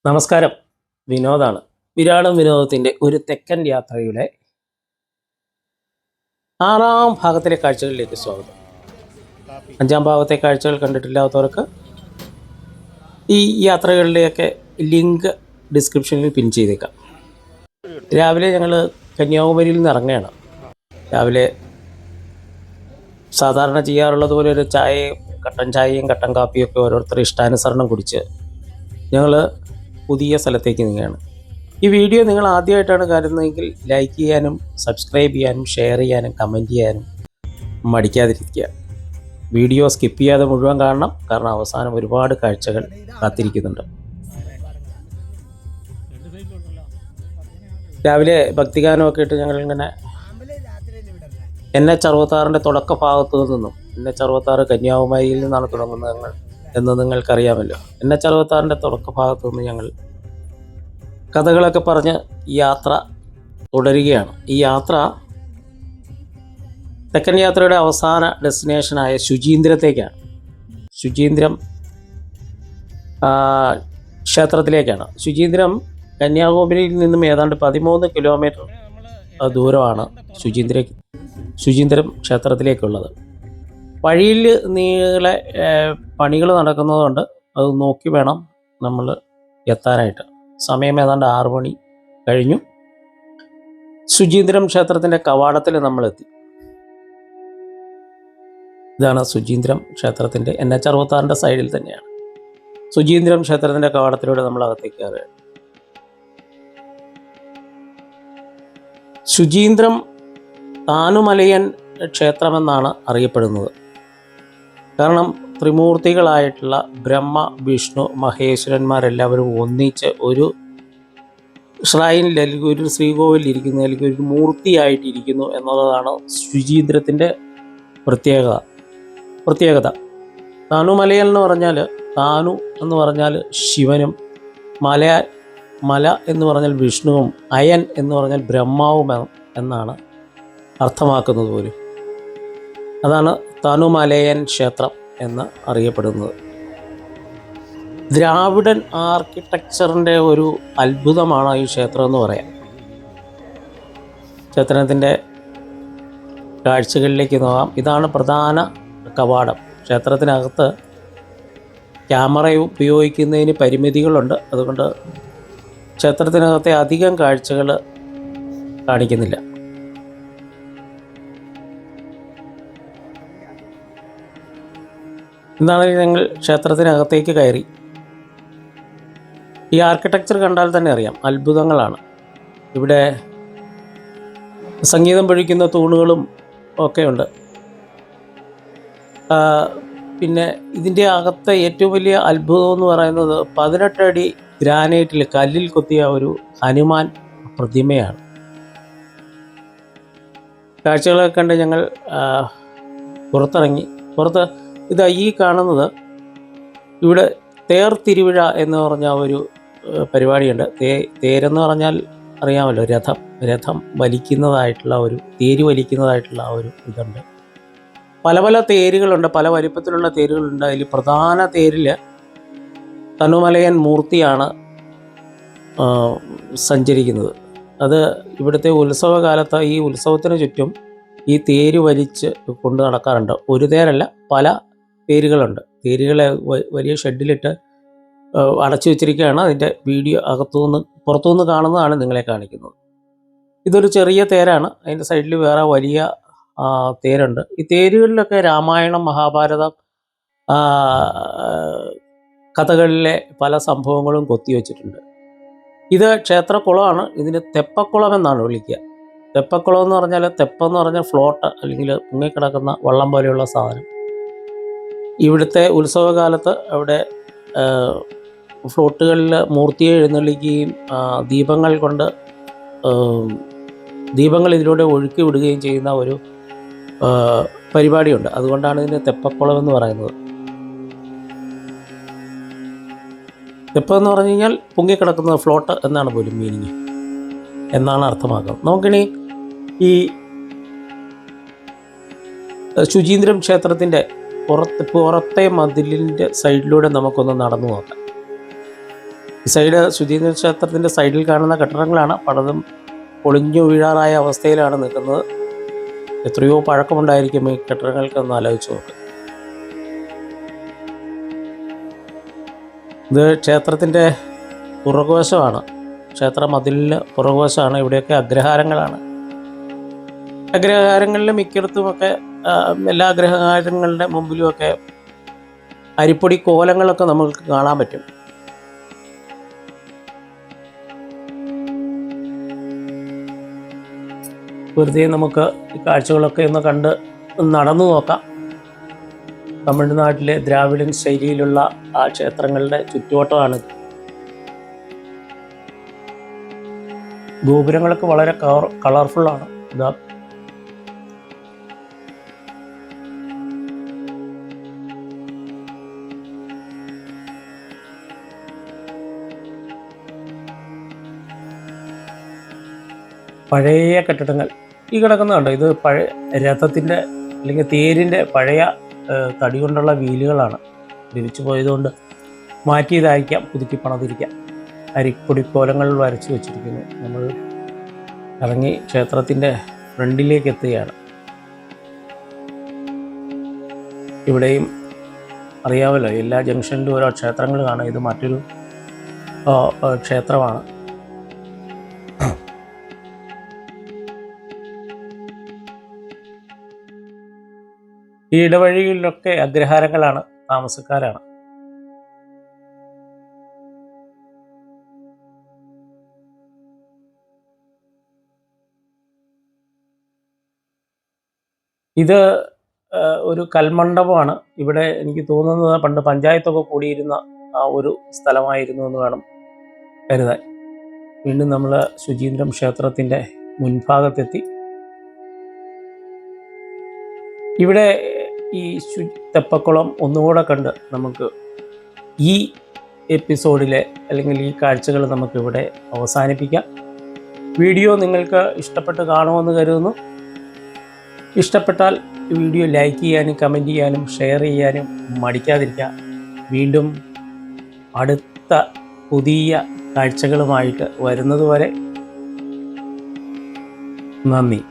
നമസ്കാരം, വിനോദാണ്. വിരാടം വിനോദത്തിൻ്റെ ഒരു തെക്കൻ യാത്രയുടെ 6ാം ഭാഗത്തിലെ കാഴ്ചകളിലേക്ക് സ്വാഗതം. 5ാം ഭാഗത്തെ കാഴ്ചകൾ കണ്ടിട്ടില്ലാത്തവർക്ക് ഈ യാത്രകളുടെയൊക്കെ ലിങ്ക് ഡിസ്ക്രിപ്ഷനിൽ പിൻ ചെയ്തേക്കാം. രാവിലെ ഞങ്ങൾ കന്യാകുമാരിയിൽ നിന്ന് ഇറങ്ങുകയാണ്. രാവിലെ സാധാരണ ചെയ്യാറുള്ളത് പോലെ ഒരു കട്ടൻ ചായയും കട്ടൻ കാപ്പിയൊക്കെ ഓരോരുത്തർ ഇഷ്ടാനുസരണം കുടിച്ച് ഞങ്ങൾ പുതിയ സ്ഥലത്തേക്ക് നീങ്ങുകയാണ്. ഈ വീഡിയോ നിങ്ങൾ ആദ്യമായിട്ടാണ് കാണുന്നതെങ്കിൽ ലൈക്ക് ചെയ്യാനും സബ്സ്ക്രൈബ് ചെയ്യാനും ഷെയർ ചെയ്യാനും കമൻറ്റ് ചെയ്യാനും മടിക്കാതിരിക്കുക. വീഡിയോ സ്കിപ്പ് ചെയ്യാതെ മുഴുവൻ കാണണം, കാരണം അവസാനം ഒരുപാട് കാഴ്ചകൾ കാത്തിരിക്കുന്നുണ്ട്. രാവിലെ ഭക്തിഗാനമൊക്കെ ഇട്ട് ഞങ്ങളിങ്ങനെ NH66 തുടക്ക ഭാഗത്തു നിന്നും, NH66 കന്യാകുമാരിയിൽ നിന്നാണ് തുടങ്ങുന്നത് എന്ന് നിങ്ങൾക്കറിയാമല്ലോ. NH66 തുടക്ക ഭാഗത്തു നിന്ന് ഞങ്ങൾ കഥകളൊക്കെ പറഞ്ഞ് യാത്ര തുടരുകയാണ്. ഈ യാത്ര തെക്കൻ യാത്രയുടെ അവസാന ഡെസ്റ്റിനേഷനായ ശുചീന്ദ്രത്തേക്കാണ്. ശുചീന്ദ്രം ക്ഷേത്രത്തിലേക്കാണ്. ശുചീന്ദ്രം കന്യാകുമാരിയിൽ നിന്നും ഏതാണ്ട് 13 കിലോമീറ്റർ ദൂരമാണ് ശുചീന്ദ്രം ക്ഷേത്രത്തിലേക്കുള്ളത്. വഴിയിൽ നീളെ പണികൾ നടക്കുന്നതുകൊണ്ട് അത് നോക്കി വേണം നമ്മൾ എത്താനായിട്ട്. സമയം ഏതാണ്ട് 6 മണി കഴിഞ്ഞു. ശുചീന്ദ്രം ക്ഷേത്രത്തിൻ്റെ കവാടത്തിൽ നമ്മളെത്തി. ഇതാണ് ശുചീന്ദ്രം ക്ഷേത്രത്തിൻ്റെ NH66 സൈഡിൽ തന്നെയാണ്. ശുചീന്ദ്രം ക്ഷേത്രത്തിൻ്റെ കവാടത്തിലൂടെ നമ്മൾ അകത്തേക്ക് കയറുകയാണ്. ശുചീന്ദ്രം താനുമലയൻ ക്ഷേത്രമെന്നാണ് അറിയപ്പെടുന്നത്. കാരണം ത്രിമൂർത്തികളായിട്ടുള്ള ബ്രഹ്മ, വിഷ്ണു, മഹേശ്വരന്മാരെല്ലാവരും ഒന്നിച്ച് ഒരു ഷ്രൈനിൽ അല്ലെങ്കിൽ ഒരു ശ്രീകോവിലിരിക്കുന്നു, അല്ലെങ്കിൽ ഒരു മൂർത്തിയായിട്ടിരിക്കുന്നു എന്നുള്ളതാണ് ശുചീന്ദ്രത്തിൻ്റെ പ്രത്യേകത. താനുമലയൻ എന്ന് പറഞ്ഞാൽ, താനു എന്ന് പറഞ്ഞാൽ ശിവനും, മല എന്ന് പറഞ്ഞാൽ വിഷ്ണുവും, അയൻ എന്ന് പറഞ്ഞാൽ ബ്രഹ്മാവും എന്നാണ് അർത്ഥമാക്കുന്നത് പോലും. അതാണ് താനുമലയൻ ക്ഷേത്രം എന്ന് അറിയപ്പെടുന്നത്. ദ്രാവിഡൻ ആർക്കിടെക്ചറിൻ്റെ ഒരു അത്ഭുതമാണ് ഈ ക്ഷേത്രം എന്ന് പറയാം. ക്ഷേത്രത്തിൻ്റെ കാഴ്ചകളിലേക്ക് നോക്കാം. ഇതാണ് പ്രധാന കവാടം. ക്ഷേത്രത്തിനകത്ത് ക്യാമറ ഉപയോഗിക്കുന്നതിന് പരിമിതികളുണ്ട്. അതുകൊണ്ട് ക്ഷേത്രത്തിനകത്തെ അധികം കാഴ്ചകൾ കാണിക്കുന്നില്ല. എന്നാണെങ്കിൽ ഞങ്ങൾ ക്ഷേത്രത്തിനകത്തേക്ക് കയറി. ഈ ആർക്കിടെക്ചർ കണ്ടാൽ തന്നെ അറിയാം, അത്ഭുതങ്ങളാണ്. ഇവിടെ സംഗീതം പൊഴിക്കുന്ന തൂണുകളും ഒക്കെ ഉണ്ട്. പിന്നെ ഇതിൻ്റെ അകത്തെ ഏറ്റവും വലിയ അത്ഭുതം എന്ന് പറയുന്നത് 18 അടി ഗ്രാനൈറ്റിൽ കല്ലിൽ കൊത്തിയ ഒരു ഹനുമാൻ പ്രതിമയാണ്. കാഴ്ചകളൊക്കെ കണ്ട് ഞങ്ങൾ പുറത്തിറങ്ങി. ഇതാ ഈ കാണുന്നത്, ഇവിടെ തേർ തിരുവിഴ എന്ന് പറഞ്ഞ ഒരു പരിപാടിയുണ്ട്. തേരെന്ന് പറഞ്ഞാൽ അറിയാമല്ലോ, രഥം വലിക്കുന്നതായിട്ടുള്ള തേര് വലിക്കുന്നതായിട്ടുള്ള ഒരു ഇതുണ്ട്. പല തേരുകളുണ്ട്, പല വലിപ്പത്തിലുള്ള തേരുകളുണ്ട്. അതിൽ പ്രധാന തേരിൽ തനുമലയൻ മൂർത്തിയാണ് സഞ്ചരിക്കുന്നത്. അത് ഇവിടുത്തെ ഉത്സവകാലത്ത് ഈ ഉത്സവത്തിന് ചുറ്റും ഈ തേര് വലിച്ച് കൊണ്ട് നടക്കാറുണ്ട്. ഒരു തേരല്ല, പല തേരുകളുണ്ട്. തേരുകളെ വലിയ ഷെഡിലിട്ട് അടച്ചു വെച്ചിരിക്കുകയാണ്. അതിൻ്റെ വീഡിയോ പുറത്തുനിന്ന് കാണുന്നതാണ് നിങ്ങളെ കാണിക്കുന്നത്. ഇതൊരു ചെറിയ തേരാണ്. അതിൻ്റെ സൈഡിൽ വേറെ വലിയ തേരുണ്ട്. ഈ തേരുകളിലൊക്കെ രാമായണം, മഹാഭാരതം കഥകളിലെ പല സംഭവങ്ങളും കൊത്തിവെച്ചിട്ടുണ്ട്. ഇത് ക്ഷേത്രക്കുളമാണ്. ഇതിന് തെപ്പക്കുളം എന്നാണ് വിളിക്കുക. തെപ്പക്കുളം എന്ന് പറഞ്ഞാൽ, തെപ്പെന്ന് പറഞ്ഞാൽ ഫ്ലോട്ട്, അല്ലെങ്കിൽ മുങ്ങിക്കിടക്കുന്ന വള്ളം പോലെയുള്ള സാധനം. ഇവിടുത്തെ ഉത്സവകാലത്ത് അവിടെ ഫ്ലോട്ടുകളിൽ മൂർത്തിയെ എഴുന്നള്ളിക്കുകയും ദീപങ്ങൾ ഇതിലൂടെ ഒഴുക്കി വിടുകയും ചെയ്യുന്ന ഒരു പരിപാടിയുണ്ട്. അതുകൊണ്ടാണ് ഇതിന് തെപ്പക്കുളം എന്ന് പറയുന്നത്. തെപ്പെന്ന് പറഞ്ഞു കഴിഞ്ഞാൽ പൊങ്ങിക്കിടക്കുന്നത്, ഫ്ലോട്ട് എന്നാണ് പോലും മീനിങ്, എന്നാണ് അർത്ഥമാക്കുന്നത്. നമുക്കിനി ഈ ശുചീന്ദ്രം ക്ഷേത്രത്തിൻ്റെ പുറത്തെ മതിലിൻ്റെ സൈഡിലൂടെ നമുക്കൊന്ന് നടന്നു നോക്കാം. ഈ സൈഡ് ശുചീന്ദ്ര ക്ഷേത്രത്തിൻ്റെ സൈഡിൽ കാണുന്ന കെട്ടിടങ്ങളാണ്. പലതും പൊളിഞ്ഞു വീഴാറായ അവസ്ഥയിലാണ് നിൽക്കുന്നത്. എത്രയോ പഴക്കമുണ്ടായിരിക്കും ഈ കെട്ടിടങ്ങൾക്കൊന്ന് ആലോചിച്ച് നോക്ക്. ഇത് ക്ഷേത്രത്തിൻ്റെ പുറകുവശമാണ്. ക്ഷേത്ര മതിലിന് പുറകുവശമാണ്. ഇവിടെയൊക്കെ അഗ്രഹാരങ്ങളാണ്. അഗ്രഹാരങ്ങളിൽ മിക്കയിടത്തുമൊക്കെ എല്ലാ അഗ്രഹാരങ്ങളുടെ മുമ്പിലുമൊക്കെ അരിപ്പൊടി കോലങ്ങളൊക്കെ നമുക്ക് കാണാൻ പറ്റും. വെറുതെ നമുക്ക് ഈ കാഴ്ചകളൊക്കെ ഒന്ന് കണ്ട് നടന്നു നോക്കാം. തമിഴ്നാട്ടിലെ ദ്രാവിഡൻ ശൈലിയിലുള്ള ആ ക്ഷേത്രങ്ങളുടെ ചുറ്റുവട്ടമാണ്. ഗോപുരങ്ങളൊക്കെ വളരെ കളർഫുള്ളാണ്. ഇതാ പഴയ കെട്ടിടങ്ങൾ ഈ കിടക്കുന്നുണ്ട്. ഇത് പഴയ രഥത്തിൻ്റെ അല്ലെങ്കിൽ തേരിൻ്റെ പഴയ തടി കൊണ്ടുള്ള വീലുകളാണ്. ദ്രവിച്ചു പോയതുകൊണ്ട് മാറ്റിയതായിരിക്കാം, പുതുക്കി പണിതിരിക്കാം. അരിപ്പൊടിക്കോലങ്ങൾ വരച്ച് വെച്ചിരിക്കുന്നു. നമ്മൾ ഇറങ്ങി ക്ഷേത്രത്തിൻ്റെ ഫ്രണ്ടിലേക്ക് എത്തുകയാണ്. ഇവിടെയും അറിയാമല്ലോ, എല്ലാ ജംഗ്ഷനിലും ഓരോ ക്ഷേത്രങ്ങൾ കാണും. ഇത് മറ്റൊരു ക്ഷേത്രമാണ്. ഈ ഇടവഴികളിലൊക്കെ അഗ്രഹാരങ്ങളാണ്, താമസക്കാരാണ്. ഇത് ഒരു കൽമണ്ഡപമാണ്. ഇവിടെ എനിക്ക് തോന്നുന്നത് പണ്ട് പഞ്ചായത്തൊക്കെ കൂടിയിരുന്ന ആ ഒരു സ്ഥലമായിരുന്നു എന്ന് വേണം കരുതാൻ. വീണ്ടും നമ്മൾ ശുചീന്ദ്രം ക്ഷേത്രത്തിൻ്റെ മുൻഭാഗത്തെത്തി. ഇവിടെ ഈ തെപ്പക്കുളം ഒന്നുകൂടെ കണ്ട് നമുക്ക് ഈ എപ്പിസോഡിലെ അല്ലെങ്കിൽ ഈ കാഴ്ചകൾ നമുക്കിവിടെ അവസാനിപ്പിക്കാം. വീഡിയോ നിങ്ങൾക്ക് ഇഷ്ടപ്പെട്ട് കാണുമെന്ന് കരുതുന്നു. ഇഷ്ടപ്പെട്ടാൽ വീഡിയോ ലൈക്ക് ചെയ്യാനും കമൻറ്റ് ചെയ്യാനും ഷെയർ ചെയ്യാനും മടിക്കാതിരിക്കുക. വീണ്ടും അടുത്ത പുതിയ കാഴ്ചകളുമായിട്ട് വരുന്നതുവരെ നന്ദി.